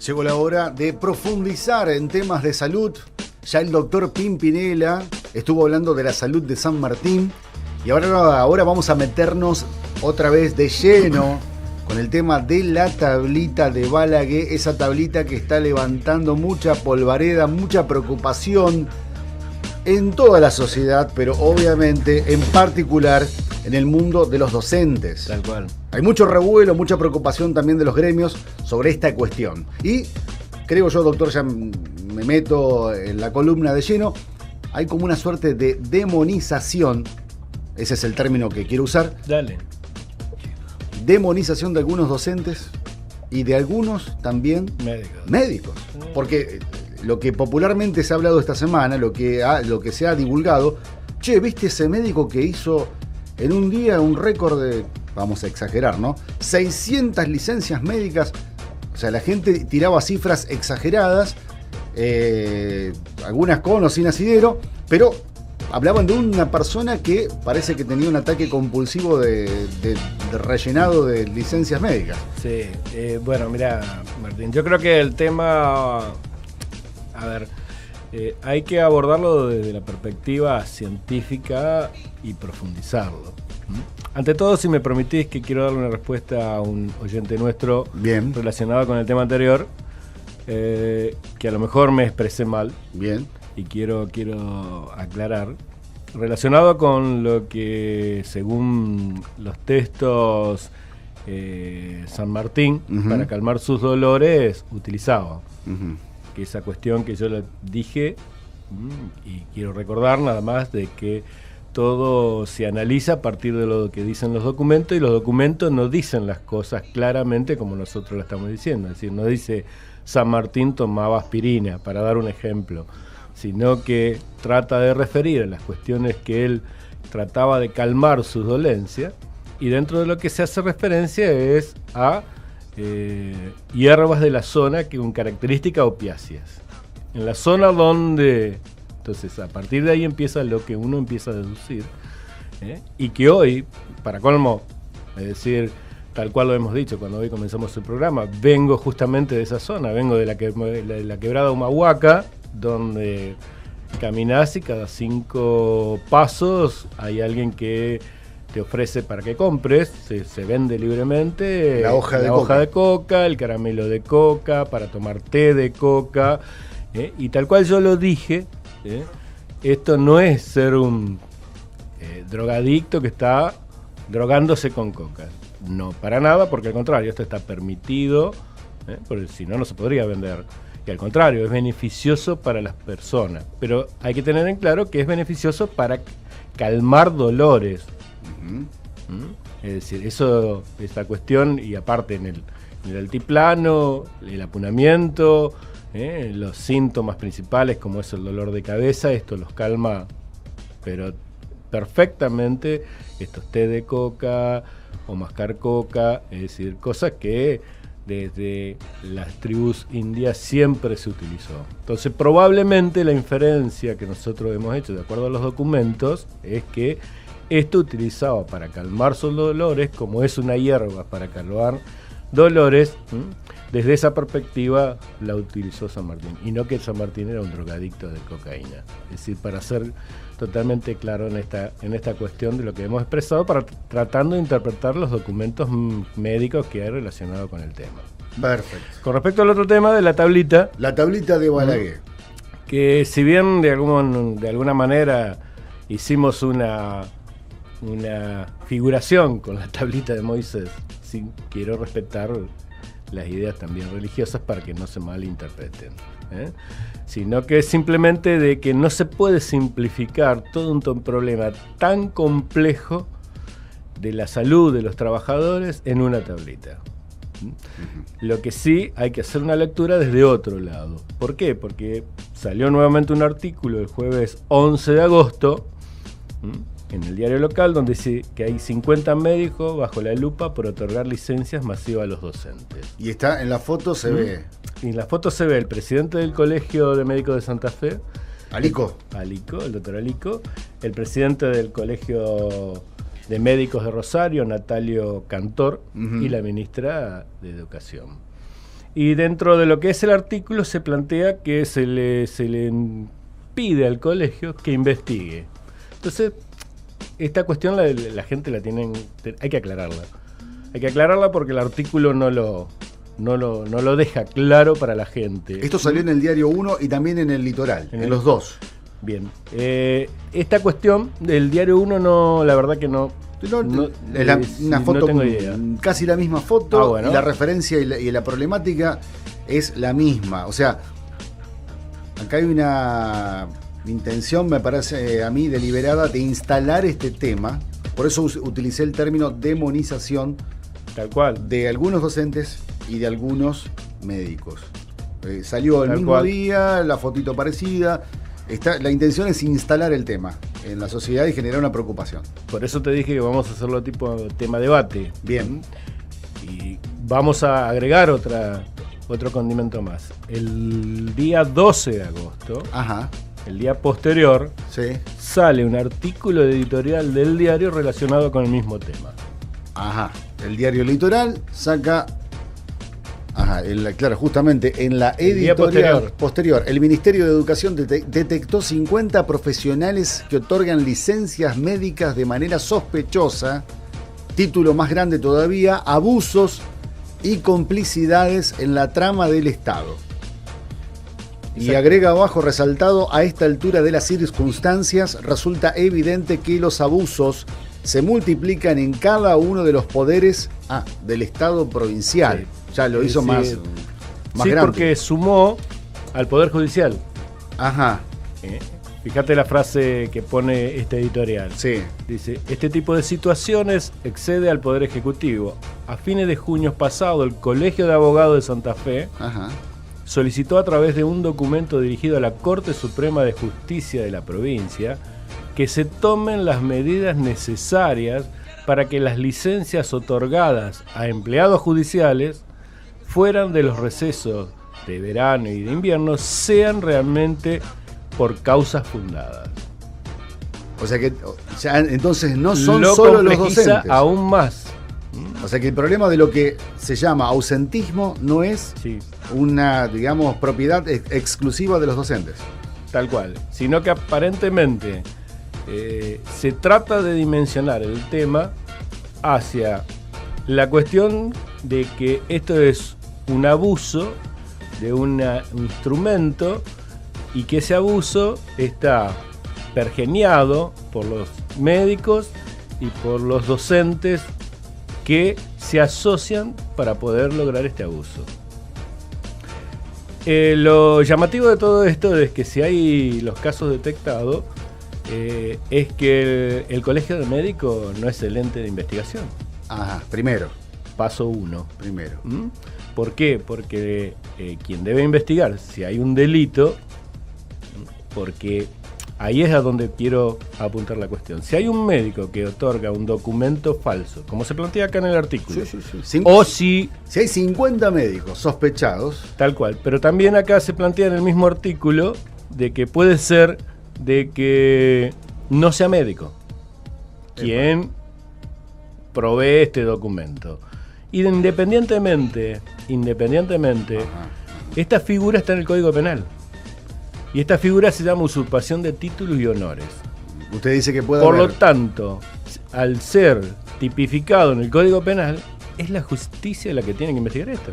Llegó la hora de profundizar en temas de salud. Ya el doctor Pimpinela estuvo hablando de la salud de San Martín y ahora vamos a meternos otra vez de lleno con el tema de la tablita de Balaguer, esa tablita que está levantando mucha polvareda, mucha preocupación en toda la sociedad, pero obviamente en particular en el mundo de los docentes. Tal cual. Hay mucho revuelo, mucha preocupación también de los gremios sobre esta cuestión. Y creo yo, doctor, ya me meto en la columna de lleno, hay como una suerte de demonización, ese es el término que quiero usar. Dale. Demonización de algunos docentes y de algunos también médicos. Porque lo que popularmente se ha hablado esta semana, lo que se ha divulgado, che, ¿viste ese médico que hizo en un día un récord de, vamos a exagerar, ¿no? 600 licencias médicas. O sea, la gente tiraba cifras exageradas, algunas con o sin asidero, pero hablaban de una persona que parece que tenía un ataque compulsivo de rellenado de licencias médicas. Sí, bueno, mira, Martín, yo creo que el tema, a ver, hay que abordarlo desde la perspectiva científica y profundizarlo. Ante todo, si me permitís, que quiero darle una respuesta a un oyente nuestro. Bien. Relacionado con el tema anterior, que a lo mejor me expresé mal. Bien. Y quiero aclarar, relacionado con lo que según los textos San Martín, para calmar sus dolores, utilizaba. Que esa cuestión que yo le dije, y quiero recordar nada más de que todo se analiza a partir de lo que dicen los documentos, y los documentos no dicen las cosas claramente como nosotros lo estamos diciendo. Es decir, no dice San Martín tomaba aspirina, para dar un ejemplo, sino que trata de referir a las cuestiones que él trataba de calmar sus dolencias, y dentro de lo que se hace referencia es a hierbas de la zona que con características opiáceas. En la zona donde, entonces a partir de ahí empieza lo que uno empieza a deducir, y que hoy, para colmo, es decir, tal cual lo hemos dicho cuando hoy comenzamos el programa, vengo justamente de esa zona, vengo de la quebrada Humahuaca, donde caminás y cada 5 pasos hay alguien que te ofrece para que compres, se vende libremente la hoja de coca, el caramelo de coca, para tomar té de coca, y tal cual yo lo dije, esto no es ser un drogadicto que está drogándose con coca, no, para nada, porque al contrario, esto está permitido, porque si no, no se podría vender. Y al contrario, es beneficioso para las personas. Pero hay que tener en claro que es beneficioso para calmar dolores. Es decir, esta cuestión, y aparte en el altiplano, el apunamiento, los síntomas principales como es el dolor de cabeza, esto los calma, pero perfectamente, estos té de coca o mascar coca, es decir, cosas que desde las tribus indias siempre se utilizó. Entonces, probablemente la inferencia que nosotros hemos hecho, de acuerdo a los documentos, es que esto utilizaba para calmar sus dolores, como es una hierba para calmar dolores, desde esa perspectiva la utilizó San Martín, y no que San Martín era un drogadicto de cocaína. Es decir, para ser totalmente claro en esta cuestión de lo que hemos expresado, tratando de interpretar los documentos médicos que hay relacionado con el tema. Perfecto. Con respecto al otro tema de la tablita. La tablita de Balaguer. Que si bien de alguna manera hicimos una figuración con la tablita de Moisés, sí quiero respetar las ideas también religiosas para que no se malinterpreten, sino que es simplemente de que no se puede simplificar todo un problema tan complejo de la salud de los trabajadores en una tablita. Lo que sí hay que hacer una lectura desde otro lado. ¿Por qué? Porque salió nuevamente un artículo el jueves 11 de agosto en el diario local, donde dice que hay 50 médicos bajo la lupa por otorgar licencias masivas a los docentes. Y está en la foto, se ve. Y en la foto se ve el presidente del Colegio de Médicos de Santa Fe, Alico, el doctor Alico, el presidente del Colegio de Médicos de Rosario, Natalio Cantor, y la ministra de Educación. Y dentro de lo que es el artículo se plantea que se le pide al colegio que investigue. Entonces, esta cuestión la gente la tienen, hay que aclararla. Hay que aclararla porque el artículo no lo deja claro para la gente. Esto salió en el Diario 1 y también en el Litoral, en los dos. Bien. Esta cuestión del Diario 1 no, la verdad que no. Una foto, no tengo idea. Casi la misma foto, bueno. Y la referencia y la problemática es la misma. O sea, acá hay una intención, me parece a mí, deliberada de instalar este tema. Por eso utilicé el término demonización. Tal cual. De algunos docentes y de algunos médicos. Salió el Tal mismo cual. día, la fotito parecida. La intención es instalar el tema en la sociedad y generar una preocupación. Por eso te dije que vamos a hacerlo tipo tema debate. Bien. Y vamos a agregar otro condimento más. El día 12 de agosto, Ajá. el día posterior, Sí. sale un artículo editorial del diario relacionado con el mismo tema. Ajá. El Diario Litoral saca. Ajá, claro, justamente en la editorial posterior, el Ministerio de Educación detectó 50 profesionales que otorgan licencias médicas de manera sospechosa, título más grande todavía, abusos y complicidades en la trama del Estado. Y agrega abajo, resaltado, a esta altura de las circunstancias, resulta evidente que los abusos se multiplican en cada uno de los poderes del Estado provincial. Sí. Ya lo hizo más sí, grande. Porque sumó al Poder Judicial. Ajá. Fíjate la frase que pone este editorial. Sí. Dice, este tipo de situaciones excede al Poder Ejecutivo. A fines de junio pasado, el Colegio de Abogados de Santa Fe solicitó a través de un documento dirigido a la Corte Suprema de Justicia de la provincia que se tomen las medidas necesarias para que las licencias otorgadas a empleados judiciales fueran de los recesos de verano y de invierno sean realmente por causas fundadas. O sea que entonces no son solo los docentes. Aún más. O sea que el problema de lo que se llama ausentismo no es una, digamos, propiedad exclusiva de los docentes. Tal cual. Sino que aparentemente se trata de dimensionar el tema hacia la cuestión de que esto es un abuso de un instrumento y que ese abuso está pergeñado por los médicos y por los docentes que se asocian para poder lograr este abuso. Lo llamativo de todo esto es que si hay los casos detectados, es que el Colegio de Médicos no es el ente de investigación. Ajá, primero. Paso 1. Primero. ¿Por qué? Porque quien debe investigar si hay un delito, porque ahí es a donde quiero apuntar la cuestión. Si hay un médico que otorga un documento falso, como se plantea acá en el artículo, o si hay 50 médicos sospechados, tal cual, pero también acá se plantea en el mismo artículo de que puede ser de que no sea médico quien provee este documento. Independientemente, esta figura está en el Código Penal. Y esta figura se llama usurpación de títulos y honores. Usted dice que puede Por haber. lo tanto, al ser tipificado en el Código Penal, es la justicia la que tiene que investigar esto.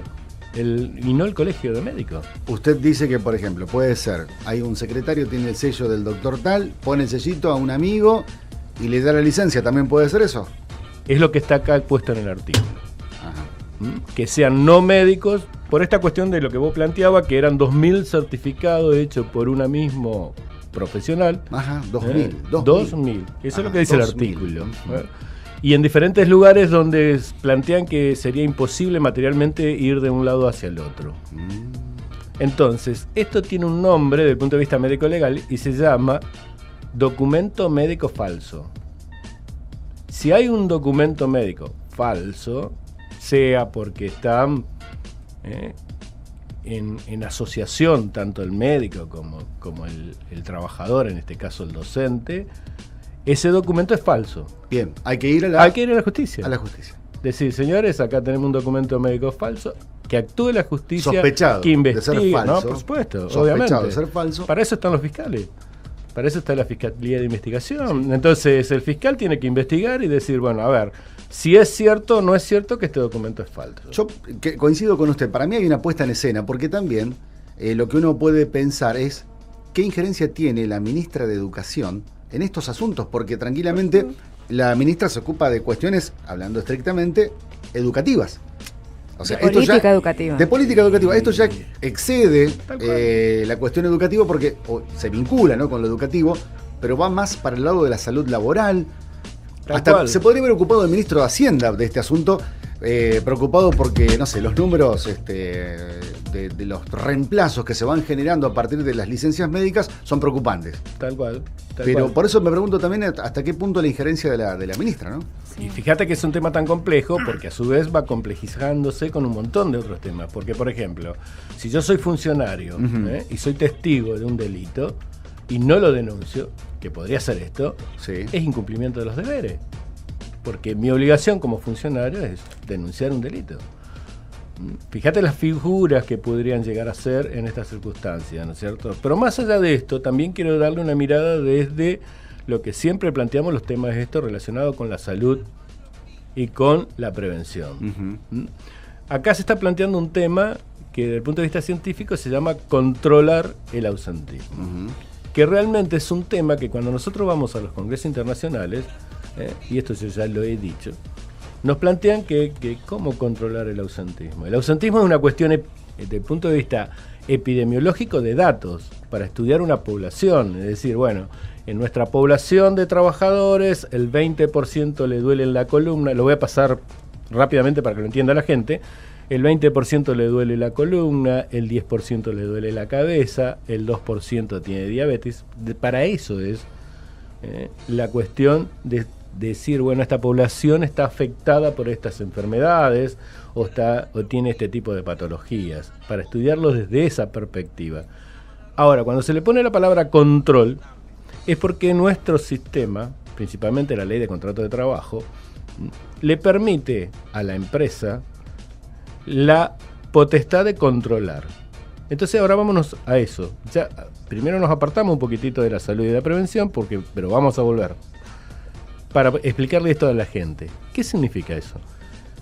Y no el Colegio de Médicos. Usted dice que, por ejemplo, puede ser, hay un secretario, tiene el sello del doctor tal, pone el sellito a un amigo y le da la licencia. ¿También puede ser eso? Es lo que está acá puesto en el artículo. Ajá. Que sean no médicos, por esta cuestión de lo que vos planteabas, que eran 2.000 certificados hechos por una mismo profesional. Ajá, 2.000. 2.000. Eso es lo que dice 2.000. el artículo. Y en diferentes lugares donde plantean que sería imposible materialmente ir de un lado hacia el otro. Entonces, esto tiene un nombre desde el punto de vista médico-legal y se llama documento médico falso. Si hay un documento médico falso, sea porque están en asociación tanto el médico como el trabajador, en este caso el docente, ese documento es falso. Bien, hay que ir a la justicia. A la justicia. Decir, señores, acá tenemos un documento médico falso, que actúe la justicia, sospechado que investigue, de ser falso, ¿no? Por supuesto, sospechado obviamente. de ser falso. Para eso están los fiscales. Para eso está la Fiscalía de Investigación. Entonces, el fiscal tiene que investigar y decir, bueno, a ver, si es cierto o no es cierto que este documento es falso. Yo coincido con usted. Para mí hay una puesta en escena, porque también lo que uno puede pensar es qué injerencia tiene la ministra de Educación en estos asuntos, porque tranquilamente la ministra se ocupa de cuestiones, hablando estrictamente, educativas. O sea, de política educativa. De política educativa. Esto ya excede la cuestión educativa porque se vincula, ¿no?, con lo educativo, pero va más para el lado de la salud laboral. Hasta se podría haber ocupado el ministro de Hacienda de este asunto, preocupado porque, no sé, los números de los reemplazos que se van generando a partir de las licencias médicas son preocupantes. Tal cual. Pero por eso me pregunto también hasta qué punto la injerencia de la ministra, ¿no? Y fíjate que es un tema tan complejo porque a su vez va complejizándose con un montón de otros temas. Porque, por ejemplo, si yo soy funcionario y soy testigo de un delito y no lo denuncio, que podría ser esto, es incumplimiento de los deberes. Porque mi obligación como funcionario es denunciar un delito. Fíjate las figuras que podrían llegar a ser en estas circunstancias, ¿no es cierto? Pero más allá de esto, también quiero darle una mirada desde lo que siempre planteamos los temas de esto relacionado con la salud y con la prevención. Acá se está planteando un tema que desde el punto de vista científico se llama controlar el ausentismo. Que realmente es un tema que cuando nosotros vamos a los congresos internacionales, y esto yo ya lo he dicho, nos plantean que cómo controlar el ausentismo. El ausentismo es una cuestión desde el punto de vista epidemiológico de datos para estudiar una población. Es decir, bueno, en nuestra población de trabajadores el 20% le duele en la columna, lo voy a pasar rápidamente para que lo entienda la gente, el 20% le duele la columna, el 10% le duele la cabeza, el 2% tiene diabetes. Para eso es la cuestión de decir, bueno, esta población está afectada por estas enfermedades o tiene este tipo de patologías, para estudiarlo desde esa perspectiva. Ahora, cuando se le pone la palabra control, es porque nuestro sistema, principalmente la ley de contrato de trabajo, le permite a la empresa la potestad de controlar. Entonces ahora vámonos a eso. Ya primero nos apartamos un poquitito de la salud y de la prevención, pero vamos a volver para explicarle esto a la gente. ¿Qué significa eso?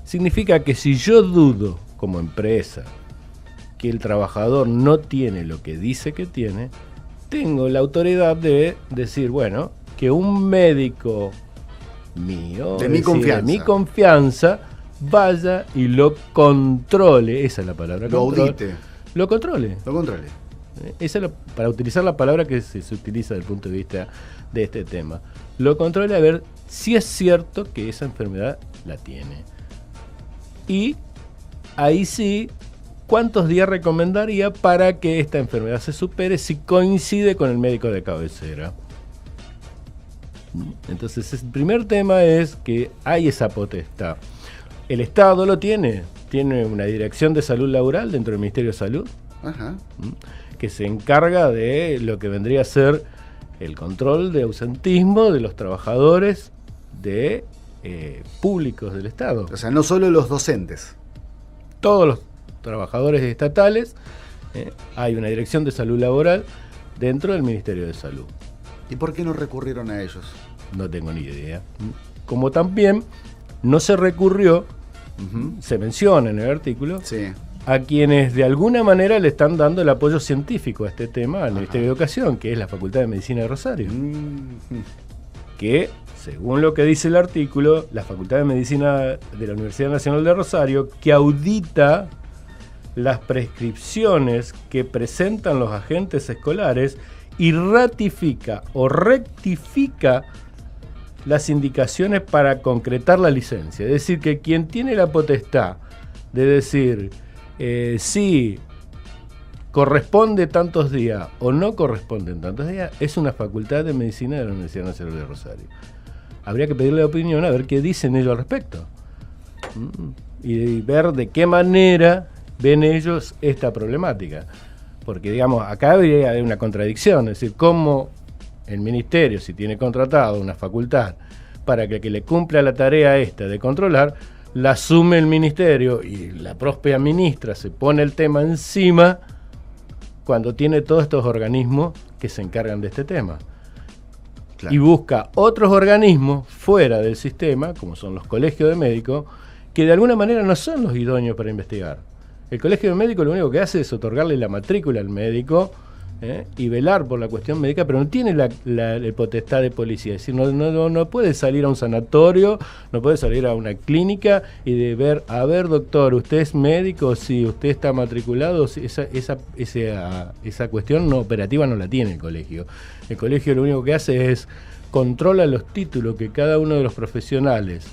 Significa que si yo dudo como empresa que el trabajador no tiene lo que dice que tiene, tengo la autoridad de decir, bueno, que un médico mío, de mi confianza, vaya y lo controle. Esa es la palabra. Lo audite. Lo controle. Esa es para utilizar la palabra que se utiliza desde el punto de vista de este tema. Lo controle a ver si es cierto que esa enfermedad la tiene. Y ahí sí, ¿cuántos días recomendaría para que esta enfermedad se supere si coincide con el médico de cabecera? Entonces, el primer tema es que hay esa potestad. El Estado lo tiene una dirección de salud laboral dentro del Ministerio de Salud, que se encarga de lo que vendría a ser el control de ausentismo de los trabajadores públicos del Estado. O sea, no solo los docentes. Todos los trabajadores estatales, hay una dirección de salud laboral dentro del Ministerio de Salud. ¿Y por qué no recurrieron a ellos? No tengo ni idea. Como también no se recurrió, se menciona en el artículo, a quienes de alguna manera le están dando el apoyo científico a este tema al Ministerio de Educación, que es la Facultad de Medicina de Rosario. Que, según lo que dice el artículo, la Facultad de Medicina de la Universidad Nacional de Rosario, que audita las prescripciones que presentan los agentes escolares y ratifica o rectifica las indicaciones para concretar la licencia. Es decir, que quien tiene la potestad de decir si corresponde tantos días o no corresponden tantos días es una Facultad de Medicina de la Universidad Nacional de Rosario. Habría que pedirle opinión a ver qué dicen ellos al respecto y ver de qué manera ven ellos esta problemática. Porque, digamos, acá habría una contradicción, es decir, cómo el ministerio, si tiene contratado una facultad para que le cumpla la tarea esta de controlar, la asume el ministerio y la propia ministra se pone el tema encima cuando tiene todos estos organismos que se encargan de este tema. Claro. Y busca otros organismos fuera del sistema, como son los colegios de médicos, que de alguna manera no son los idóneos para investigar. El colegio de médicos lo único que hace es otorgarle la matrícula al médico y velar por la cuestión médica, pero no tiene la potestad de policía. Es decir, no puede salir a un sanatorio, no puede salir a una clínica y de ver, a ver, doctor, ¿usted es médico? Si usted está matriculado, esa cuestión no operativa no la tiene el colegio. El colegio lo único que hace es controla los títulos que cada uno de los profesionales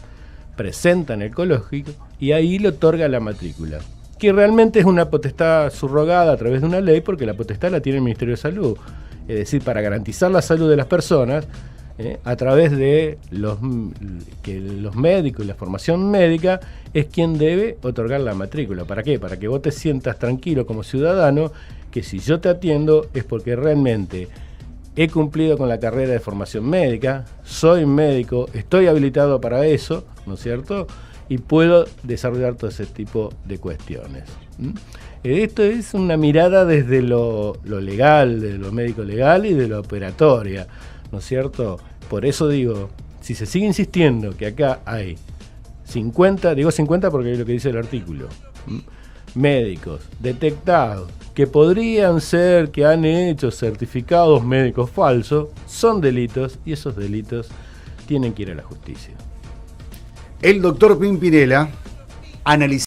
presenta en el colegio y ahí le otorga la matrícula, que realmente es una potestad subrogada a través de una ley, porque la potestad la tiene el Ministerio de Salud, es decir, para garantizar la salud de las personas a través de los médicos y la formación médica es quien debe otorgar la matrícula. ¿Para qué? Para que vos te sientas tranquilo como ciudadano, que si yo te atiendo es porque realmente he cumplido con la carrera de formación médica, soy médico, estoy habilitado para eso, ¿no es cierto?, y puedo desarrollar todo ese tipo de cuestiones. Esto es una mirada desde lo legal, de lo médico legal y de lo operatoria, ¿no es cierto? Por eso digo, si se sigue insistiendo que acá hay 50, digo 50 porque es lo que dice el artículo, médicos detectados que podrían ser que han hecho certificados médicos falsos, son delitos y esos delitos tienen que ir a la justicia. El doctor Pimpinela analizó